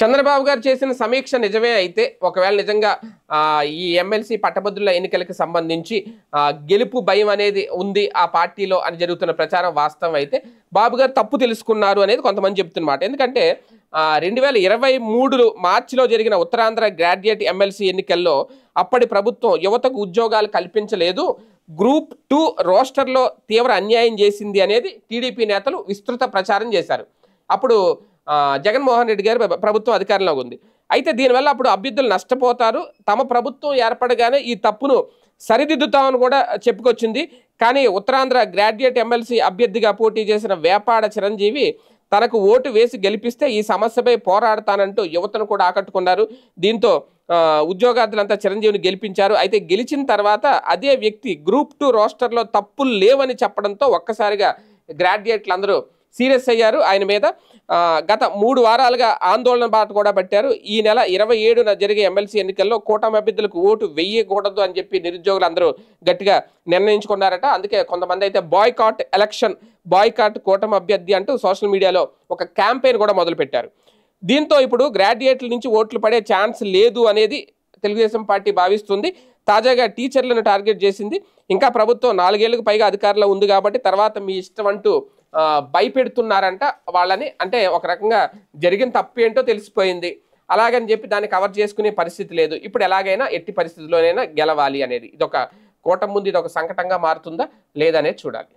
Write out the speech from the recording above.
చంద్రబాబు గారు చేసిన సమీక్ష నిజమే అయితే ఒకవేళ నిజంగా ఈ ఎమ్మెల్సీ పట్టభద్రుల ఎన్నికలకు సంబంధించి గెలుపు భయం అనేది ఉంది ఆ పార్టీలో అని జరుగుతున్న ప్రచారం వాస్తవం అయితే బాబు గారు తప్పు తెలుసుకున్నారు అనేది కొంతమంది చెప్తున్నమాట. ఎందుకంటే 2023 మార్చిలో జరిగిన ఉత్తరాంధ్ర గ్రాడ్యుయేట్ ఎమ్మెల్సీ ఎన్నికల్లో అప్పటి ప్రభుత్వం యువతకు ఉద్యోగాలు కల్పించలేదు, గ్రూప్ 2 రోస్టర్లో తీవ్ర అన్యాయం చేసింది అనేది టీడీపీ నేతలు విస్తృత ప్రచారం చేశారు. అప్పుడు జగన్మోహన్ రెడ్డి గారి ప్రభుత్వం అధికారంలో ఉంది. అయితే దీనివల్ల అప్పుడు అభ్యర్థులు నష్టపోతారు, తమ ప్రభుత్వం ఏర్పడగానే ఈ తప్పును సరిదిద్దుతామని కూడా చెప్పుకొచ్చింది. కానీ ఉత్తరాంధ్ర గ్రాడ్యుయేట్ ఎమ్మెల్సీ అభ్యర్థిగా పోటీ చేసిన వేపాడ చిరంజీవి తనకు ఓటు వేసి గెలిపిస్తే ఈ సమస్యపై పోరాడతానంటూ యువతను కూడా ఆకట్టుకున్నారు. దీంతో ఉద్యోగార్థులంతా చిరంజీవిని గెలిపించారు. అయితే గెలిచిన తర్వాత అదే వ్యక్తి గ్రూప్ 2 రోస్టర్లో తప్పులు లేవని చెప్పడంతో ఒక్కసారిగా గ్రాడ్యుయేట్లు అందరూ సీరియస్ అయ్యారు ఆయన మీద. గత 3 వారాలుగా ఆందోళన బాట కూడా పట్టారు. ఈ నెల 27న జరిగే ఎమ్మెల్సీ ఎన్నికల్లో కూటమి అభ్యర్థులకు ఓటు వేయకూడదు అని చెప్పి నిరుద్యోగులు అందరూ గట్టిగా నిర్ణయించుకున్నారట. అందుకే కొంతమంది అయితే బాయ్కాట్ ఎలక్షన్, బాయ్కాట్ కూటమి అభ్యర్థి అంటూ సోషల్ మీడియాలో ఒక క్యాంపెయిన్ కూడా మొదలుపెట్టారు. దీంతో ఇప్పుడు గ్రాడ్యుయేట్ల నుంచి ఓట్లు పడే ఛాన్స్ లేదు అనేది తెలుగుదేశం పార్టీ భావిస్తుంది. తాజాగా టీచర్లను టార్గెట్ చేసింది. ఇంకా ప్రభుత్వం 4 ఏళ్లకు పైగా అధికారంలో ఉంది కాబట్టి తర్వాత మీ ఇష్టం అంటూ భయపెడుతున్నారంట వాళ్ళని. అంటే ఒక రకంగా జరిగిన తప్పు ఏంటో తెలిసిపోయింది, అలాగని చెప్పి దాన్ని కవర్ చేసుకునే పరిస్థితి లేదు. ఇప్పుడు ఎలాగైనా ఎట్టి పరిస్థితుల్లోనైనా గెలవాలి అనేది ఇదొక కూటమి ముందు ఇదొక సంకటంగా మారుతుందా లేదనేది చూడాలి.